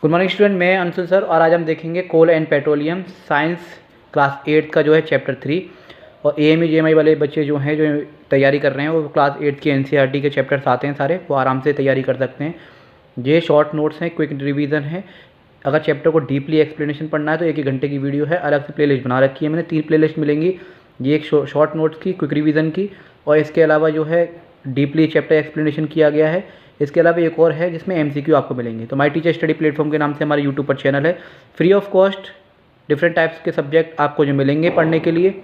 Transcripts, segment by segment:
Good morning student, मैं Anshul sir और आज हम देखेंगे कोल एंड पेट्रोलियम साइंस क्लास 8 का जो है चैप्टर 3। और एएमई जेएमआई वाले बच्चे जो हैं जो तैयारी कर रहे हैं वो क्लास 8 के एनसीईआरटी के चैप्टर्स आते हैं सारे, वो आराम से तैयारी कर सकते हैं। ये शॉर्ट नोट्स हैं, क्विक रिवीजन है। अगर चैप्टर को डीपली एक्सप्लेनेशन पढ़ना है तो 1 घंटे की वीडियो है, अलग से प्लेलिस्ट बना रखी है मैंने। 3 प्लेलिस्ट मिलेंगी, ये एक शॉर्ट नोट्स की, क्विक रिवीजन की, और इसके अलावा जो है डीपली चैप्टर एक्सप्लेनेशन किया गया है। इसके अलावा एक और है जिसमें एमसीक्यू आपको मिलेंगे। तो माय टीचर स्टडी प्लेटफॉर्म के नाम से हमारे यूट्यूब पर चैनल है, free of cost different types के सब्जेक्ट आपको जो मिलेंगे पढ़ने के लिए।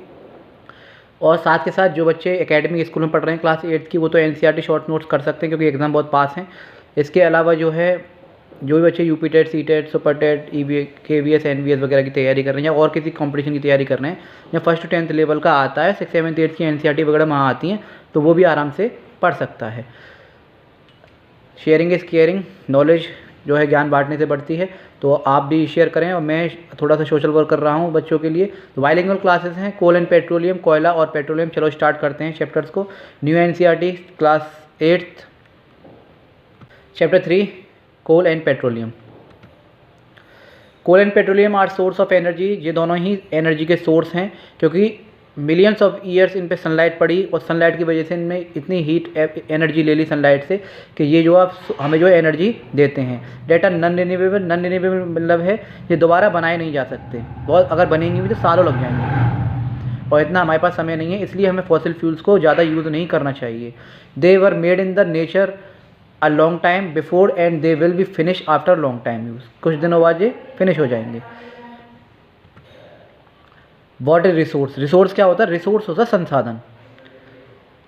और साथ के साथ जो बच्चे एकेडमिक स्कूल में पढ़ रहे हैं क्लास 8 की, वो तो एनसीईआरटी शॉर्ट नोट्स कर सकते हैं क्योंकि एग्ज़ाम बहुत पास हैं। इसके अलावा जो है जो भी बच्चे UP TET, C TET, super TET, EV, KVS, NVS वगैरह की तैयारी कर रहे हैं या और किसी कंपटीशन की तैयारी कर रहे हैं, या फर्स्ट टू 10th लेवल का आता है, 6th 7th 8th की एनसीईआरटी वगैरह वहाँ आती हैं, तो वो भी आराम से पढ़ सकता है। शेयरिंग इज़ केयरिंग, नॉलेज जो है ज्ञान बांटने से बढ़ती है, तो आप भी शेयर करें। और मैं थोड़ा सा सोशल वर्क कर रहा हूँ बच्चों के लिए। तो बाइलिंगुअल क्लासेस हैं, कोल एंड पेट्रोलियम, कोयला और पेट्रोलियम। चलो स्टार्ट करते हैं चैप्टर्स को। New NCERT class 8 chapter 3 coal and petroleum. Coal and petroleum are source of energy, ये दोनों ही एनर्जी के सोर्स हैं क्योंकि मिलियंस ऑफ ईयर्स इन पे सनलाइट पड़ी और सनलाइट की वजह से इनमें इतनी हीट एनर्जी ले ली सनलाइट से कि ये जो आप हमें जो एनर्जी देते हैं। Data non renewable, non renewable मतलब है ये दोबारा बनाए नहीं जा सकते, बहुत अगर बनेंगी भी तो सालों लग जाएंगे और इतना हमारे पास समय नहीं है, इसलिए हमें फॉसिल फ्यूल्स को ज़्यादा यूज़ नहीं करना चाहिए। They were made in the nature a long time before and they will be finish after long time use, कुछ दिनों बाद ये फिनिश हो जाएंगे। What is resource? रिसोर्स क्या होता है? रिसोर्स होता है संसाधन।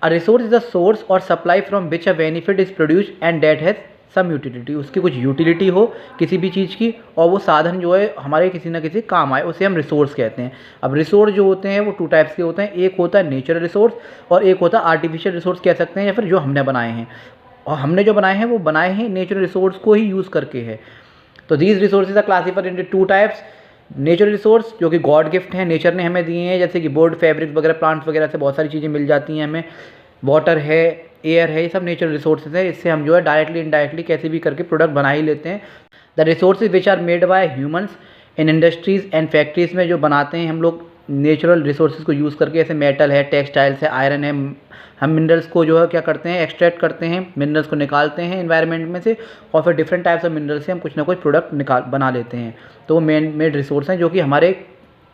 A resource is a source or supply from which a benefit is produce and that has some utility. उसकी कुछ यूटिलिटी हो किसी भी चीज़ की और वो साधन जो है हमारे किसी ना किसी काम आए, उसे हम रिसोर्स कहते हैं। अब रिसोर्स जो होते हैं वो 2 टाइप्स के होते हैं, एक होता है नेचुरल रिसोर्स और एक होता है आर्टिफिशियल रिसोर्स कह सकते हैं, या फिर जो हमने बनाए हैं। और हमने जो बनाए हैं वो बनाए हैं नेचुरल रिसोर्स को ही यूज़ करके है। तो these resources are classified into 2 types. Natural resource जो कि गॉड गिफ्ट हैं, नेचर ने हमें दिए हैं, जैसे कि बोर्ड, फैब्रिक वगैरह, प्लांट्स वगैरह से बहुत सारी चीज़ें मिल जाती हैं हमें। वाटर है, एयर है, ये सब नेचुरल रिसोर्सेज है। इससे हम जो है डायरेक्टली इनडायरेक्टली कैसे भी करके प्रोडक्ट बना ही लेते हैं। The resources which are made by humans in industries and factories में जो बनाते हैं हम लोग नेचुरल रिसोर्सेज को यूज़ करके, जैसे मेटल है, टेक्सटाइल्स है, आयरन है। हम मिनरल्स को जो है क्या करते हैं, एक्सट्रैक्ट करते हैं, मिनरल्स को निकालते हैं एनवायरनमेंट में से, और फिर डिफरेंट टाइप्स ऑफ मिनरल्स से हम कुछ ना कुछ प्रोडक्ट बना लेते हैं। तो वो मेड रिसोर्स हैं जो कि हमारे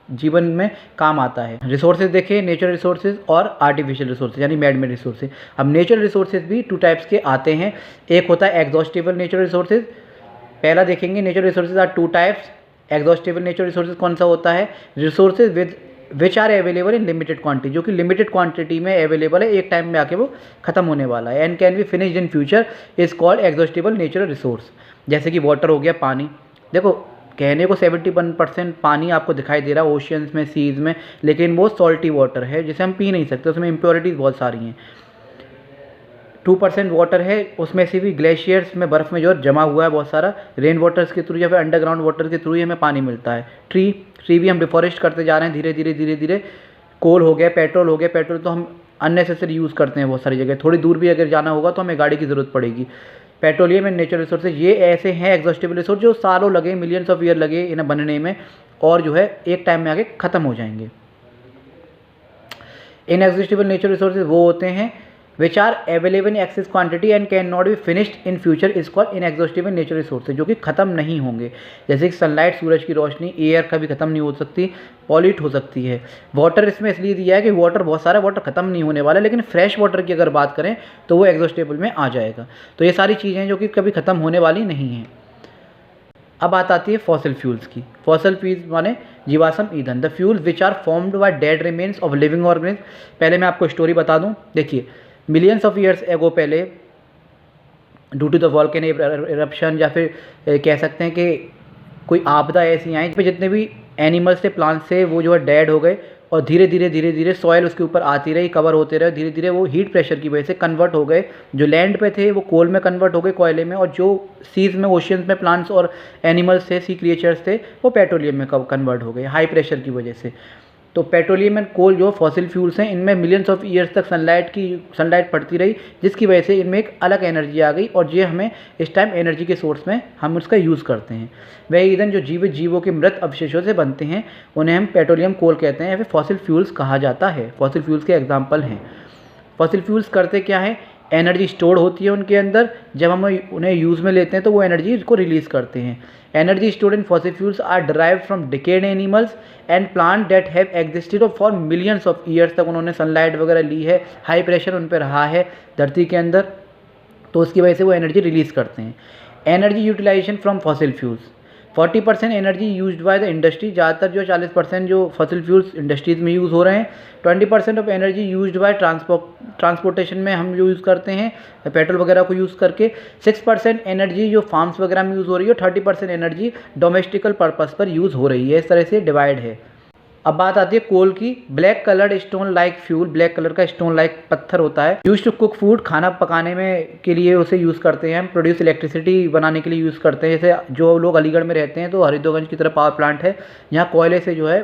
जीवन में काम आता है। रिसोर्सेज देखिए, नेचुरल रिसोर्सेज और आर्टिफिशियल रिसोर्सेज यानी मेड रिसोर्सेज। अब नेचुरल रिसोर्सेज भी 2 टाइप्स के आते हैं। एक होता है एग्जॉस्टिबल नेचुरल रिसोर्सेज। पहला देखेंगे, natural resources are 2 types. Exhaustible natural resources कौन सा होता है? Resources with which are available in limited quantity, जो कि लिमिटेड क्वांटिटी में अवेलेबल है, एक टाइम में आके वो खत्म होने वाला है। And can be finished in future is called exhaustible natural resource. जैसे कि वाटर हो गया, पानी। देखो कहने को 71% पानी आपको दिखाई दे रहा है ओशियंस में, सीज में, लेकिन वो सॉल्टी वाटर है जिसे हम पी नहीं सकते, उसमें इम्प्योरिटीज़ बहुत सारी हैं। 2% वाटर है, उसमें से भी ग्लेशियर्स में, बर्फ़ में जो जमा हुआ है बहुत सारा, रेन वाटर्स के थ्रू या फिर अंडरग्राउंड वाटर के थ्रू ही हमें पानी मिलता है। ट्री भी हम डिफॉरेस्ट करते जा रहे हैं धीरे धीरे। कोल हो गया, पेट्रोल हो गया। पेट्रोल तो हम अननेसेसरी यूज़ करते हैं बहुत सारी जगह, थोड़ी दूर भी अगर जाना होगा तो हमें गाड़ी की ज़रूरत पड़ेगी। पेट्रोलियम एंड नेचुरल रिसोर्सेज ये ऐसे हैं एग्जॉस्टिबल रिसोर्स जो सालों लगे, मिलियंस ऑफ ईयर लगे इन्हें बनने में, और जो है एक टाइम में आके ख़त्म हो जाएंगे। इनएग्जॉस्टिबल नेचुरल रिसोर्सेज वो होते हैं which are available in excess quantity and can not be finished in future is called inexhaustible natural resources, जो कि ख़त्म नहीं होंगे। जैसे कि सनलाइट, सूरज की रोशनी, एयर कभी ख़त्म नहीं हो सकती, पॉल्यूट हो सकती है। वाटर इसमें इसलिए दिया है कि वाटर बहुत सारा वाटर ख़त्म नहीं होने वाला है, लेकिन फ्रेश वाटर की अगर बात करें तो वो एग्जॉस्टिबल में आ जाएगा। तो ये सारी चीज़ें जो कि कभी ख़त्म होने वाली नहीं हैं। अब बात आती है फॉसिल फ्यूल्स की। फॉसिल फ्यूल्स माने जीवाश्म ईंधन। The fuels which are formed by dead remains of living organism. पहले मैं आपको स्टोरी बता दूं। देखिए, मिलियंस ऑफ ईयर्स एगो पहले due to the volcanic eruption, या फिर कह सकते हैं कि कोई आपदा ऐसी आई पे जितने भी एनिमल्स थे, प्लांट्स थे, वो जो है डेड हो गए और धीरे धीरे सॉइल उसके ऊपर आती रही, कवर होते रहे। धीरे धीरे वो हीट प्रेशर की वजह से कन्वर्ट हो गए। जो लैंड पे थे वो कोल में कन्वर्ट हो गए, कोयले में, और जो सीज में, ओशियंस में प्लांट्स और एनिमल्स थे, सी क्रिएचर्स थे, वो पेट्रोलियम में कन्वर्ट हो गए हाई प्रेशर की वजह से। तो पेट्रोलियम एंड कोल जो फॉसिल फ्यूल्स हैं, इनमें मिलियंस ऑफ ईयर्स तक सनलाइट पड़ती रही, जिसकी वजह से इनमें एक अलग एनर्जी आ गई और ये हमें इस टाइम एनर्जी के सोर्स में हम उसका यूज़ करते हैं। वह ईंधन जो जीवित जीवों के मृत अवशेषों से बनते हैं उन्हें हम पेट्रोलियम कोल कहते हैं या फिर फॉसिल फ्यूल्स कहा जाता है। फॉसिल फ्यूल्स के एग्जाम्पल हैं। फॉसिल फ्यूल्स करते क्या है, एनर्जी स्टोर होती है उनके अंदर, जब हम उन्हें यूज़ में लेते हैं तो वो एनर्जी को रिलीज़ करते हैं। Energy stored in fossil fuels are derived from decade animals and plant that have existed for millions of years तक उन्होंने सनलाइट वगैरह ली है, हाई प्रेशर उन पर रहा है धरती के अंदर, तो उसकी वजह से वो एनर्जी रिलीज़ करते हैं। Energy utilisation from fossil fuels, 40% energy used by the industry, ज़्यादातर जो 40% जो फॉसिल फ्यूल्स इंडस्ट्रीज़ में यूज़ हो रहे हैं। 20% of energy used by transportation में हम जो यूज़ करते हैं पेट्रोल वगैरह को यूज़ करके। 6% एनर्जी जो फार्म्स वगैरह में यूज़ हो रही है, 30% एनर्जी डोमेस्टिकल पर्पस पर यूज़ हो रही है। इस तरह से डिवाइड है। अब बात आती है कोल की। Black coloured stone like fuel, black colour का स्टोन लाइक पत्थर होता है। यूज टू कुक फूड, खाना पकाने में के लिए उसे यूज़ करते हैं हम। प्रोड्यूस इलेक्ट्रिसिटी बनाने के लिए यूज़ करते हैं। जैसे जो लोग अलीगढ़ में रहते हैं तो हरिद्वारगंज की तरफ पावर प्लांट है, यहाँ कोयले से जो है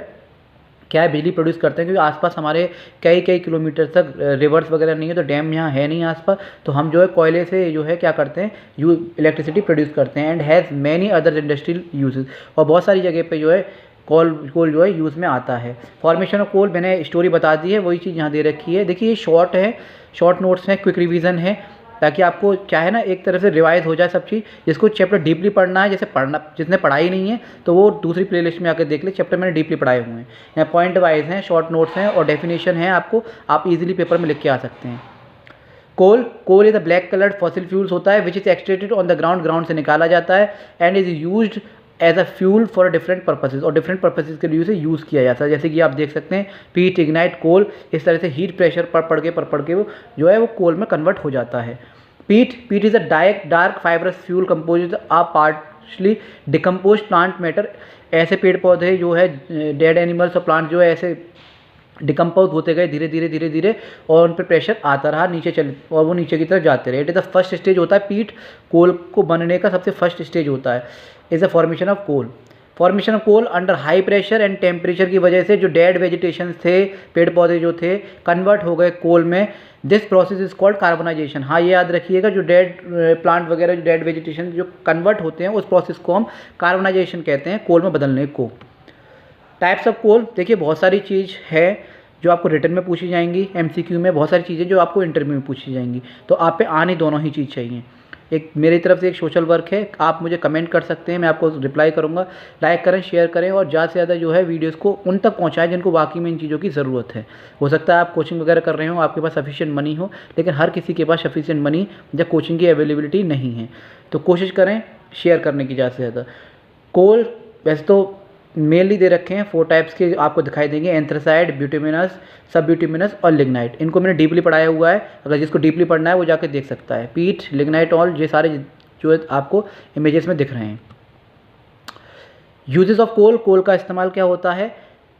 क्या है बिजली प्रोड्यूस करते हैं, क्योंकि आसपास हमारे कई किलोमीटर तक रिवर्स वगैरह नहीं है, तो डैम यहाँ है नहीं आसपास, तो हम जो है कोयले से जो है क्या करते हैं इलेक्ट्रिसिटी प्रोड्यूस करते हैं। And has many other industrial uses, और बहुत सारी जगह पे जो है कोल जो है यूज़ में आता है। फॉर्मेशन ऑफ कोल मैंने स्टोरी बता दी है, वही चीज़ यहाँ दे रखी है। देखिए ये शॉर्ट है, शॉर्ट नोट्स हैं, क्विक रिवीजन है, ताकि आपको क्या है ना एक तरह से रिवाइज हो जाए सब चीज़। जिसको चैप्टर डीपली पढ़ना है, जैसे जिसने पढ़ाई नहीं है तो वो दूसरी प्लेलिस्ट में आकर देख ले, चैप्टर मैंने डीपली पढ़ाए हुए हैं। यहाँ पॉइंट वाइज हैं, शॉर्ट नोट्स हैं और डेफिनेशन है, आपको आप इजीली पेपर में लिख के आ सकते हैं। Coal is a black coloured fossil fuels होता है which is extracted on the ground से निकाला जाता है and is used as a fuel for different purposes, और डिफरेंट पर्पसेज के लिए उसे यूज़ किया जाता है। जैसे कि आप देख सकते हैं पीट, इग्नाइट, कोल, इस तरह से हीट प्रेशर पढ़ के वो जो है वो कोल में कन्वर्ट हो जाता है। Peat is a dark fibrous fuel compose a partially decompose plant matter. ऐसे पेड़ पौधे जो है डेड एनिमल्स और प्लांट जो है ऐसे डिकम्पोज होते गए धीरे धीरे और उन पर प्रेशर आता रहा, और वो नीचे की तरफ जाते रहे। It is the first stage होता है पीट, कोल को बनने का सबसे फर्स्ट स्टेज होता है, is the formation of coal. Formation of coal under high pressure and temperature की वजह से जो डेड वेजिटेशन थे, पेड़ पौधे जो थे, कन्वर्ट हो गए कोल में। This process is called carbonisation. हाँ, ये याद रखिएगा, जो डेड प्लांट वगैरह, जो डेड वेजिटेशन जो कन्वर्ट होते हैं, उस प्रोसेस को हम कार्बनाइजेशन कहते हैं, कोल में बदलने को। टाइप्स ऑफ कोल, देखिए बहुत सारी चीज़ है जो आपको रिटर्न में पूछी जाएंगी, एमसीक्यू में बहुत सारी चीज़ें जो आपको इंटरव्यू में पूछी जाएंगी, तो आप पे आने दोनों ही चीज़ चाहिए। एक मेरी तरफ से एक सोशल वर्क है, आप मुझे कमेंट कर सकते हैं, मैं आपको रिप्लाई करूंगा। लाइक करें, शेयर करें और ज़्यादा से ज़्यादा जो है वीडियोस को उन तक पहुंचाएं जिनको वाकई में इन चीज़ों की ज़रूरत है। हो सकता है आप कोचिंग वगैरह कर रहे हो, आपके पास सफिशिएंट मनी हो, लेकिन हर किसी के पास सफिशिएंट मनी या कोचिंग की अवेलेबिलिटी नहीं है, तो कोशिश करें शेयर करने की ज़्यादा से ज़्यादा। कोल वैसे तो मेनली दे रखे हैं 4 टाइप्स के, आपको दिखाई देंगे, एंथ्रासाइड, ब्यूटिमिनस, सब ब्यूटिमिनस और लिग्नाइट। इनको मैंने डीपली पढ़ाया हुआ है, अगर जिसको डीपली पढ़ना है वो जाकर देख सकता है। पीट, लिग्नाइट, ऑल ये सारे जो आपको इमेजेस में दिख रहे हैं। यूजेस ऑफ कोल का इस्तेमाल क्या होता है?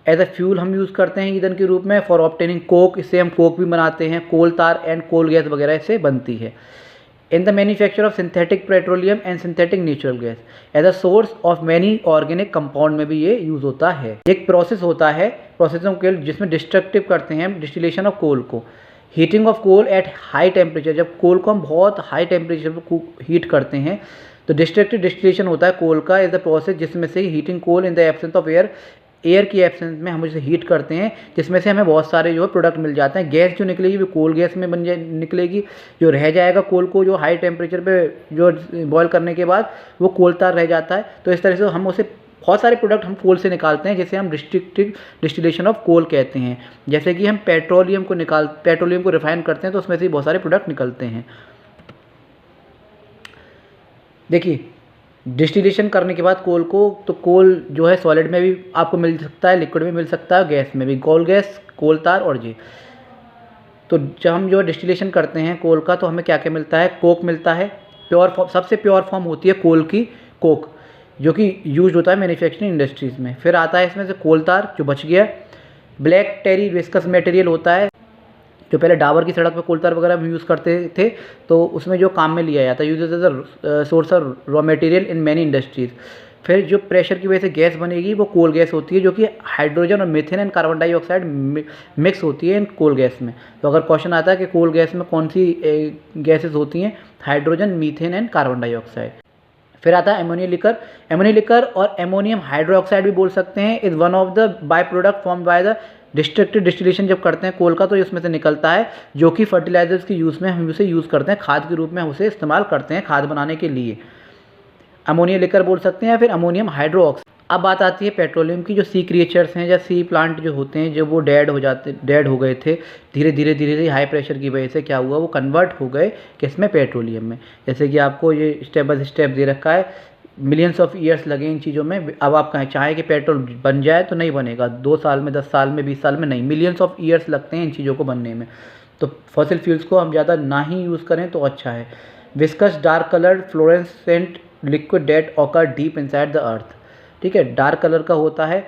एज अ फ्यूल हम यूज़ करते हैं ईंधन के रूप में। फॉर ऑब्टेनिंग कोक, इससे हम कोक भी बनाते हैं। कोल तार एंड कोल गैस वगैरह इससे बनती है। In the manufacture of synthetic petroleum and synthetic natural gas as a source of many organic compound में भी ये यूज़ होता है। एक प्रोसेस होता है, प्रोसेस ऑफ कोल, जिसमें डिस्ट्रक्टिव करते हैं हम डिस्टिलेशन ऑफ कोल को। Heating of coal at high temperature, जब कोल को हम बहुत हाई टेम्परेचर पर हीट करते हैं तो डिस्ट्रक्टिव डिस्टिलेशन होता है कोल का। इज द प्रोसेस जिसमें से heating coal in the absence of air की एब्सेंस में हम उसे हीट करते हैं, जिसमें से हमें बहुत सारे जो है प्रोडक्ट मिल जाते हैं। गैस जो निकलेगी वो कोल गैस में निकलेगी। जो रह जाएगा कोल को जो हाई टेम्परेचर पे जो बॉयल करने के बाद वो कोल तार रह जाता है। तो इस तरह से हम उसे बहुत सारे प्रोडक्ट हम कोल से निकालते हैं, जिसे हम डिस्ट्रक्टिव डिस्टिलेशन ऑफ कोल कहते हैं। जैसे कि हम पेट्रोलियम को रिफाइन करते हैं तो उसमें से बहुत सारे प्रोडक्ट निकलते हैं। देखिए डिस्टिलेशन करने के बाद कोल को, तो कोल जो है सॉलिड में भी आपको मिल सकता है, लिक्विड में मिल सकता है, गैस में भी। कोल गैस, कोल तार और जी। तो जब हम जो डिस्टिलेशन करते हैं कोल का तो हमें क्या क्या मिलता है? कोक मिलता है, प्योर फॉर्म, सबसे प्योर फॉर्म होती है कोल की कोक, जो कि यूज होता है मैन्युफैक्चरिंग इंडस्ट्रीज़ में। फिर आता है इसमें से कोल तार जो बच गया। ब्लैक टेरी विस्कस मटेरियल होता है, जो पहले डाबर की सड़क पर कोल तार वगैरह हम यूज़ करते थे, तो उसमें जो काम में लिया जाता है। Use as a source of raw material in many industries. फिर जो प्रेशर की वजह से गैस बनेगी वो कोल गैस होती है, जो कि हाइड्रोजन और methane and carbon dioxide mix होती है इन कोल गैस में। तो अगर क्वेश्चन आता है कि कोल गैस में कौन सी गैसेस होती हैं, hydrogen, methane and carbon dioxide. फिर आता है एमोनिया लिकर। एमोनिया लिकर और एमोनियम हाइड्रोक्साइड भी बोल सकते हैं, is one of the by product form by the destructive distillation. जब करते हैं कोल का तो इसमें से निकलता है, जो कि फर्टिलाइजर्स के यूज़ में हम उसे यूज़ करते हैं, खाद के रूप में हम उसे इस्तेमाल करते हैं खाद बनाने के लिए। अमोनिया लिकर बोल सकते हैं या फिर अमोनियम हाइड्रोक्साइड। अब बात आती है पेट्रोलियम की। जो सी क्रिएचर्स हैं या सी प्लांट जो होते हैं, जब वो डेड हो गए थे, धीरे धीरे हाई प्रेशर की वजह से क्या हुआ, वो कन्वर्ट हो गए किसमें, पेट्रोलियम में। जैसे कि आपको ये स्टेप बाय स्टेप दे रखा है, मिलियंस ऑफ ईयर्स लगे इन चीज़ों में। अब आप कहें चाहें कि पेट्रोल बन जाए तो नहीं बनेगा 2 साल में, 10 साल में, 20 साल में नहीं, मिलियंस ऑफ ईयर्स लगते हैं इन चीज़ों को बनने में। तो फॉसिल फ्यूल्स को हम ज़्यादा ना ही यूज़ करें तो अच्छा है। Viscous dark coloured fluorescent liquid that occur deep inside the earth. ठीक है, डार्क कलर का होता है।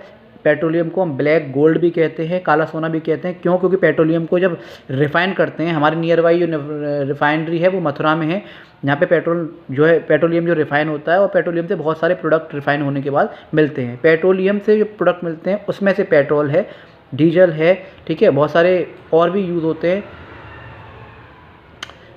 पेट्रोलियम को हम ब्लैक गोल्ड भी कहते हैं, काला सोना भी कहते हैं। क्यों? क्योंकि पेट्रोलियम को जब रिफ़ाइन करते हैं, हमारे नियर बाई जो रिफाइनरी है वो मथुरा में है, यहाँ पे पेट्रोलियम जो रिफ़ाइन होता है, और पेट्रोलियम से बहुत सारे प्रोडक्ट रिफ़ाइन होने के बाद मिलते हैं। पेट्रोलियम से जो प्रोडक्ट मिलते हैं उसमें से पेट्रोल है, डीजल है, ठीक है, बहुत सारे और भी यूज़ होते हैं,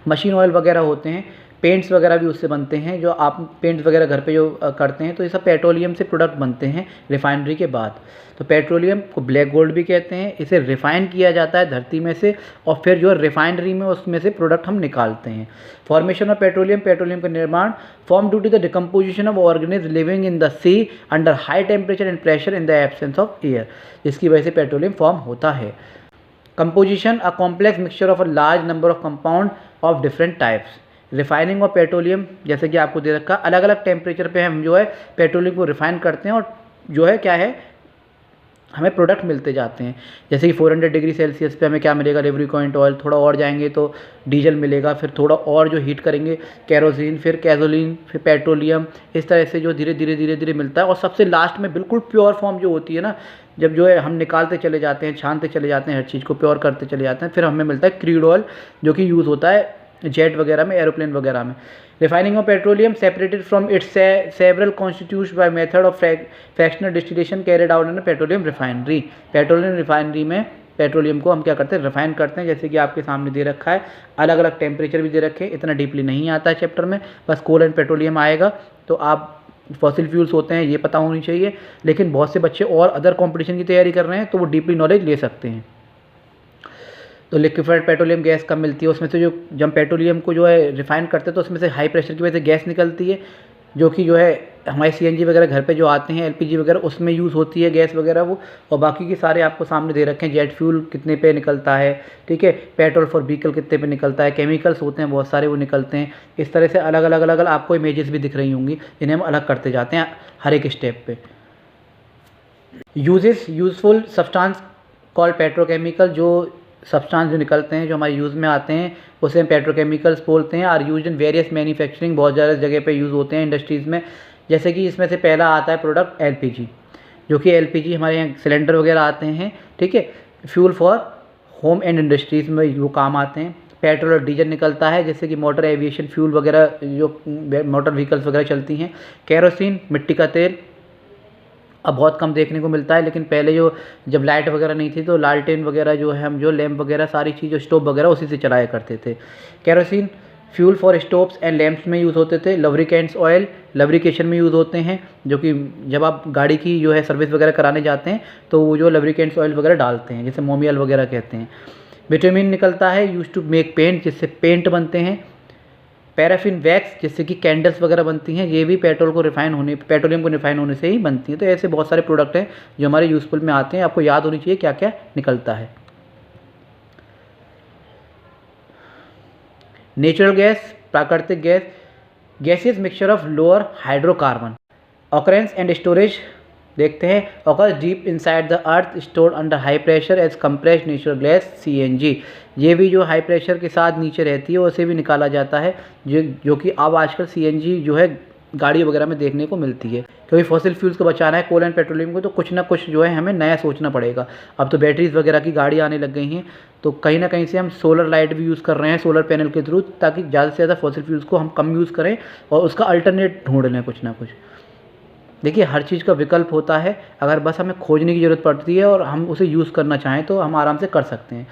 मशीन ऑयल वगैरह होते हैं, पेंट्स वगैरह भी उससे बनते हैं। जो आप पेंट्स वगैरह घर पे जो करते हैं, तो ये सब पेट्रोलियम से प्रोडक्ट बनते हैं रिफाइनरी के बाद। तो पेट्रोलियम को ब्लैक गोल्ड भी कहते हैं। इसे रिफ़ाइन किया जाता है धरती में से, और फिर जो रिफाइनरी में उसमें से प्रोडक्ट हम निकालते हैं। फॉर्मेशन ऑफ पेट्रोलियम, पेट्रोलियम का निर्माण, form due to the decomposition of organism living in the sea under high temperature and pressure in the absence of air, जिसकी वजह से पेट्रोलियम फॉर्म होता है। Composition, a complex mixture of a large number of compound of different types. Refining of petroleum, जैसे कि आपको दे रखा, अलग अलग टेम्परेचर पे हम जो है पेट्रोलियम को रिफ़ाइन करते हैं, और जो है क्या है, हमें प्रोडक्ट मिलते जाते हैं। जैसे कि 400 डिग्री सेल्सियस पे हमें क्या मिलेगा, लिब्रिकेंट ऑयल। थोड़ा और जाएंगे तो डीजल मिलेगा। फिर थोड़ा और जो हीट करेंगे, केरोसिन, फिर गैसोलीन, फिर पेट्रोलियम। इस तरह से जो धीरे धीरे मिलता है। और सबसे लास्ट में बिल्कुल प्योर फॉर्म जो होती है ना, जब जो है हम निकालते चले जाते हैं, छानते चले जाते हैं, हर चीज़ को प्योर करते चले जाते हैं, फिर हमें मिलता है क्रूड ऑयल, जो कि यूज़ होता है जेट वगैरह में, एरोप्लेन वगैरह में। Refining of petroleum separated from its several constitutes by method of fractional distillation carried out in petroleum refinery. Petroleum refinery में पेट्रोलियम को हम क्या करते हैं, रिफाइन करते हैं। जैसे कि आपके सामने दे रखा है, अलग अलग टेम्परेचर भी दे रखे हैं। इतना डीपली नहीं आता है चैप्टर में, बस कोल एंड पेट्रोलियम आएगा। तो आप फॉसिल फ्यूल्स होते हैं ये पता होनी चाहिए, लेकिन बहुत से बच्चे और अदर कॉम्पिटिशन की तैयारी कर रहे हैं तो वो डीपली नॉलेज ले सकते हैं। तो लिक्विफाइड पेट्रोलियम गैस कब मिलती है, उसमें से जो जब पेट्रोलियम को जो है रिफ़ाइन करते हैं तो उसमें से हाई प्रेशर की वजह से गैस निकलती है, जो कि जो है हमारे सीएनजी वगैरह घर पे जो आते हैं, एलपीजी वगैरह, उसमें यूज़ होती है गैस वगैरह वो। और बाकी के सारे आपको सामने दे रखे हैं, जेट फ्यूल कितने पे निकलता है, ठीक है, पेट्रोल फॉर व्हीकल कितने पे निकलता है, केमिकल्स होते हैं बहुत सारे वो निकलते हैं। इस तरह से अलग अलग आपको इमेजेस भी दिख रही होंगी, जिन्हें हम अलग करते जाते हैं हर एक स्टेप पे। यूज़फुल सब्सटेंस कॉल्ड पेट्रोकेमिकल, जो सब्सटेंस जो निकलते हैं, जो हमारे यूज़ में आते हैं, उसे हम पेट्रोकेमिकल्स बोलते हैं। Are use in various manufacturing, बहुत ज़्यादा जगह पे यूज़ होते हैं इंडस्ट्रीज़ में। जैसे कि इसमें से पहला आता है प्रोडक्ट एलपीजी, जो कि एलपीजी हमारे यहाँ सिलेंडर वगैरह आते हैं, ठीक है, fuel for home and industries में वो काम आते हैं। पेट्रोल और डीजल निकलता है, जैसे कि मोटर एविएशन फ्यूल वगैरह, जो मोटर व्हीकल्स वगैरह चलती हैं। केरोसिन, मिट्टी का तेल, अब बहुत कम देखने को मिलता है, लेकिन पहले जब लाइट वगैरह नहीं थी तो लालटेन वगैरह जो है, हम जो लैंप वगैरह सारी चीज़, स्टोव वगैरह उसी से चलाया करते थे। Kerosene fuel for stoves and lamps में यूज़ होते थे। लुब्रिकेंट्स ऑयल लुब्रिकेशन में यूज़ होते हैं, जो कि जब आप गाड़ी की जो है सर्विस वगैरह कराने जाते हैं तो वो जो लुब्रिकेंट्स ऑयल वगैरह डालते हैं, जैसे मोबियल वगैरह कहते हैं। विटामिन निकलता है, यूज टू मेक पेंट, जिससे पेंट बनते हैं। पैराफिन वैक्स, जिससे कि कैंडल्स वगैरह बनती हैं, ये भी पेट्रोलियम को रिफाइन होने से ही बनती हैं। तो ऐसे बहुत सारे प्रोडक्ट हैं जो हमारे यूज़फुल में आते हैं, आपको याद होनी चाहिए क्या क्या निकलता है। नेचुरल गैस, प्राकृतिक gas, gaseous mixture of lower hydrocarbon. Occurrence and storage देखते हैं। Occurs deep inside the earth, stored under high pressure as compressed natural gas CNG. ये भी जो हाई प्रेशर के साथ नीचे रहती है उसे भी निकाला जाता है, जो कि अब आजकल सीएनजी जो है गाड़ी वगैरह में देखने को मिलती है। क्योंकि फॉसिल फ्यूल्स को बचाना है, कोल एंड पेट्रोलियम को, तो कुछ ना कुछ जो है हमें नया सोचना पड़ेगा। अब तो बैटरीज वगैरह की गाड़ी आने लग गई हैं, तो कहीं ना कहीं से हम सोलर लाइट भी यूज़ कर रहे हैं सोलर पैनल के थ्रू, ताकि ज़्यादा से ज़्यादा फॉसिल फ्यूल्स को हम कम यूज़ करें और उसका अल्टरनेट ढूंढ लें कुछ ना कुछ। देखिए हर चीज़ का विकल्प होता है, अगर बस हमें खोजने की ज़रूरत पड़ती है और हम उसे यूज़ करना चाहें तो हम आराम से कर सकते हैं।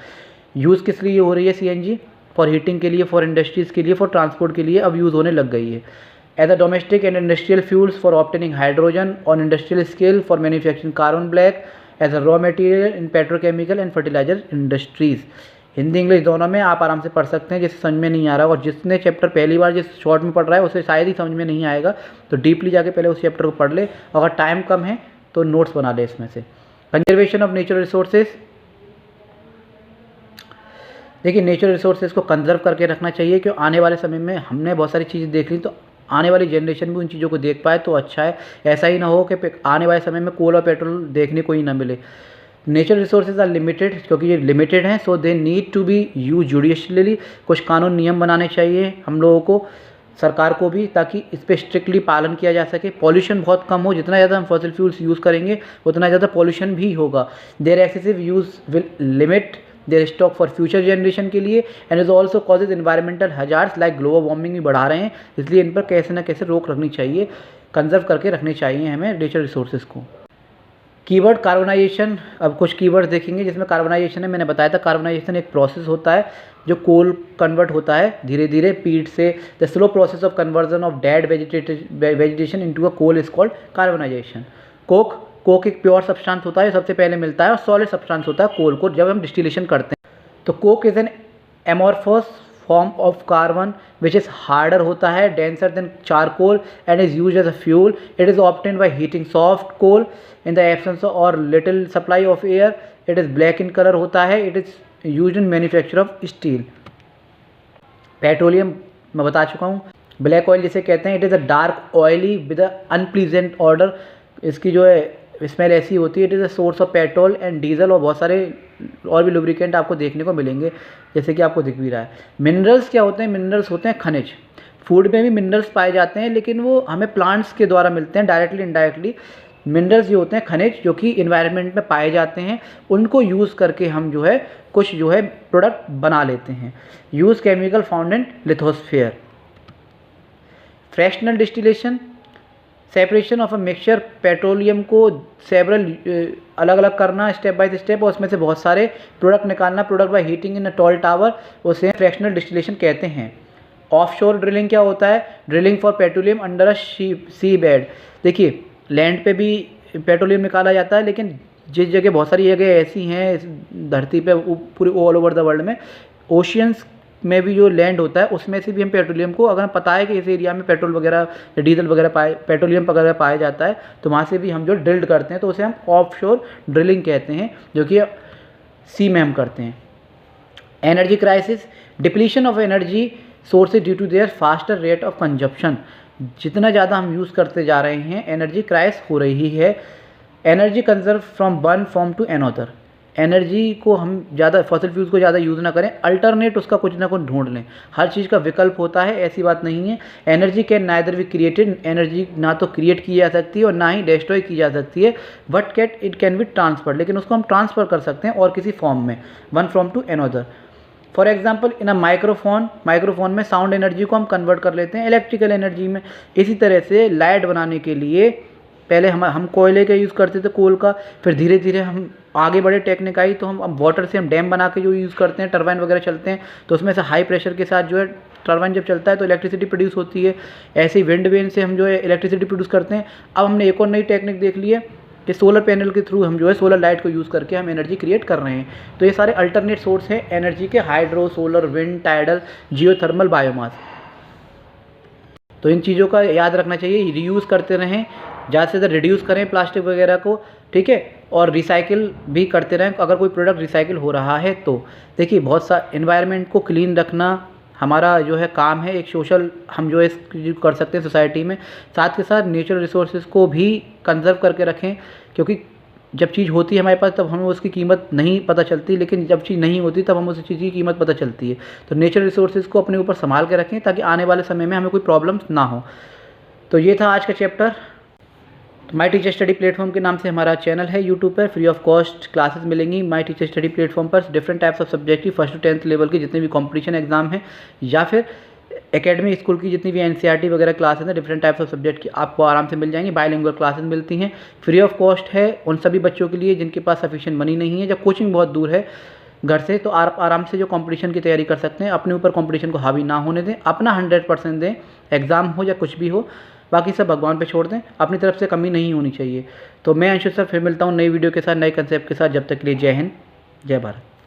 यूज़ किस लिए हो रही है सीएनजी? फॉर हीटिंग के लिए, फॉर इंडस्ट्रीज़ के लिए, फॉर ट्रांसपोर्ट के लिए अब यूज़ होने लग गई है। As a domestic and industrial fuels for obtaining hydrogen on industrial scale, for manufacturing carbon black, as a raw material in petrochemical and fertiliser industries. Hindi English दोनों में आप आराम से पढ़ सकते हैं, जिससे समझ में नहीं आ रहा और जिसने चैप्टर पहली बार जिस शॉर्ट में पढ़ रहा है उसे शायद ही समझ में नहीं आएगा, तो डीपली जाके पहले उस चैप्टर को पढ़ ले। अगर टाइम कम है तो नोट्स बना ले इसमें से। कंजर्वेशन ऑफ नेचुरल रिसोर्सेज, देखिए नेचुरल रिसोर्सेज को कंजर्व करके रखना चाहिए, क्यों आने वाले समय में हमने बहुत सारी चीज़ें देख ली तो आने वाली जनरेशन भी उन चीज़ों को देख पाए तो अच्छा है। ऐसा ही ना हो कि आने वाले समय में कोल और पेट्रोल देखने को ही ना मिले। नेचुरल रिसोर्सेज आर लिमिटेड, क्योंकि ये लिमिटेड हैं, so they need to be use judiciously. कुछ कानून नियम बनाने चाहिए हम लोगों को, सरकार को भी, ताकि इस पर स्ट्रिक्टली पालन किया जा सके। पॉल्यूशन बहुत कम हो, जितना ज़्यादा हम फॉसिल फ्यूल्स यूज़ करेंगे उतना ज़्यादा पॉल्यूशन भी होगा। Their excessive use will limit their stock for future generation के लिए and is also causes environmental hazards like global warming भी बढ़ा रहे हैं, इसलिए इन पर कैसे ना कैसे रोक रखनी चाहिए, कंजर्व करके रखने चाहिए हमें नेचुरल रिसोर्सेज को। कीवर्ड कार्बनाइजेशन, अब कुछ कीवर्ड्स देखेंगे जिसमें कार्बनाइजेशन है। मैंने बताया था कार्बनाइजेशन एक प्रोसेस होता है जो कोल कन्वर्ट होता है धीरे धीरे पीट से। The slow process of conversion of dead vegetation into a coal is called carbonisation. Coke एक प्योर सब्सटेंस होता है, सबसे पहले मिलता है, और सॉलिड सब्सटेंस होता है कोल को जब हम डिस्टिलेशन करते हैं। तो coke is an amorphous form of carbon which is harder होता है, denser than charcoal and is use as a fuel. It is obtained by heating soft coal in the absence or little supply of air. It is black in colour होता है। It is use in manufacture of steel. Petroleum मैं बता चुका हूँ। Black oil जिसे कहते हैं, it is a dark oily with a unpleasant order. इसकी जो है स्मेल ऐसी होती है। It is a source of petrol and diesel और बहुत सारे और भी लुब्रिकेंट आपको देखने को मिलेंगे, जैसे कि आपको दिख भी रहा है। मिनरल्स क्या होते हैं? मिनरल्स होते हैं खनिज। फूड में भी मिनरल्स पाए जाते हैं, लेकिन वो हमें प्लांट्स के द्वारा मिलते हैं डायरेक्टली इनडायरेक्टली। मिनरल्स ये होते हैं खनिज जो कि इन्वायरमेंट में पाए जाते हैं, उनको यूज़ करके हम जो है कुछ जो है प्रोडक्ट बना लेते हैं। Use chemical found in lithosphere. Fractional distillation, separation of a mixture, petroleum को सेवरल अलग अलग करना स्टेप बाय स्टेप और उसमें से बहुत सारे प्रोडक्ट निकालना, product by heating in a tall tower, उसे फ्रैक्शनल डिस्टिलेशन कहते हैं। ऑफशोर ड्रिलिंग क्या होता है? Drilling for petroleum under a sea bed. देखिए लैंड पे भी पेट्रोलियम निकाला जाता है, लेकिन जिस जगह बहुत सारी जगह ऐसी हैं इस धरती पे पूरी ऑल ओवर द वर्ल्ड में, ओशियंस में भी जो लैंड होता है उसमें से भी हम पेट्रोलियम को, अगर पता है कि इस एरिया में पेट्रोल वगैरह डीजल वगैरह पेट्रोलियम वगैरह पाया जाता है, तो वहाँ से भी हम जो ड्रिल्ड करते हैं तो उसे हम ऑफशोर ड्रिलिंग कहते हैं, जो कि सी में हम करते हैं। Energy crisis, depletion of energy sources due to their faster rate of consumption. जितना ज़्यादा हम यूज़ करते जा रहे हैं एनर्जी क्राइस हो रही है। Energy conserve from one form to another. Energy को हम ज़्यादा फॉसिल फ्यूल्स को ज़्यादा यूज़ ना करें, अल्टरनेट उसका कुछ ना कुछ ढूंढ लें। हर चीज़ का विकल्प होता है, ऐसी बात नहीं है। Energy can neither be created, energy ना तो क्रिएट की जा सकती है और ना ही डिस्ट्रॉय की जा सकती है, but it can be transfer, लेकिन उसको हम ट्रांसफ़र कर सकते हैं और किसी फॉर्म में, one from to another. For example in a microphone में साउंड एनर्जी को हम कन्वर्ट कर लेते हैं इलेक्ट्रिकल एनर्जी में। इसी तरह से लाइट बनाने के लिए पहले हम कोयले का यूज़ करते थे, कोल का, फिर धीरे धीरे हम आगे बढ़े, टेक्निक आई तो हम वाटर से हम डैम बना के जो यूज़ करते हैं, टरबाइन वगैरह चलते हैं, तो उसमें से हाई प्रेशर के साथ जो है टरबाइन जब चलता है तो इलेक्ट्रिसिटी प्रोड्यूस होती है। ऐसे ही विंड वेन से हम जो है इलेक्ट्रिसिटी प्रोड्यूस करते हैं। अब हमने एक और नई टेक्निक देख ली है कि सोलर पैनल के थ्रू हम जो है सोलर लाइट को यूज़ करके हम एनर्जी क्रिएट कर रहे हैं। तो ये सारे अल्टरनेट सोर्स हैं एनर्जी के, hydro, solar, wind, tidal, geothermal, biomass. तो इन चीज़ों का याद रखना चाहिए, रीयूज़ करते रहें, ज़्यादा से ज़्यादा रिड्यूस करें प्लास्टिक वगैरह को, ठीक है, और रिसाइकिल भी करते रहें अगर कोई प्रोडक्ट रिसाइकिल हो रहा है तो। देखिए बहुत सा एनवायरनमेंट को क्लीन रखना हमारा जो है काम है, एक सोशल हम जो है कर सकते हैं सोसाइटी में। साथ के साथ नेचुरल रिसोर्सेज को भी कंजर्व करके रखें, क्योंकि जब चीज़ होती है हमारे पास तब हमें उसकी कीमत नहीं पता चलती, लेकिन जब चीज़ नहीं होती तब हम उस चीज़ की कीमत पता चलती है। तो नेचुरल रिसोर्सेज को अपने ऊपर संभाल के रखें ताकि आने वाले समय में हमें कोई प्रॉब्लम्स ना हो। तो ये था आज का chapter. My teacher study platform के नाम से हमारा चैनल है यूट्यूब पर, फ्री ऑफ कॉस्ट क्लासेस मिलेंगी माई टीचर स्टडी प्लेटफॉर्म पर। डिफरेंट टाइप्स ऑफ सब्जेक्ट की 1st to 10th लेवल के जितने भी कॉम्पिटिशन एग्जाम हैं या फिर एकेडमी स्कूल की जितनी भी एनसीईआरटी वगैरह क्लासेस हैं, डिफरेंट टाइप्स ऑफ सब्जेक्ट की आपको आराम से मिल जाएंगी। बायलिंगुअल क्लासेस मिलती हैं, फ्री ऑफ कॉस्ट है उन सभी बच्चों के लिए जिनके पास सफिशिएंट मनी नहीं है, जब कोचिंग बहुत दूर है घर से, तो आप आराम से जो कंपटीशन की तैयारी कर सकते हैं। अपने ऊपर कंपटीशन को हावी ना होने दें, अपना 100% दें, एग्ज़ाम हो या कुछ भी हो, बाकी सब भगवान पे छोड़ दें, अपनी तरफ से कमी नहीं होनी चाहिए। तो मैं अंशु सर फिर मिलता हूँ नई वीडियो के साथ, नए कंसेप्ट के साथ। जब तक के लिए जय हिंद, जय भारत।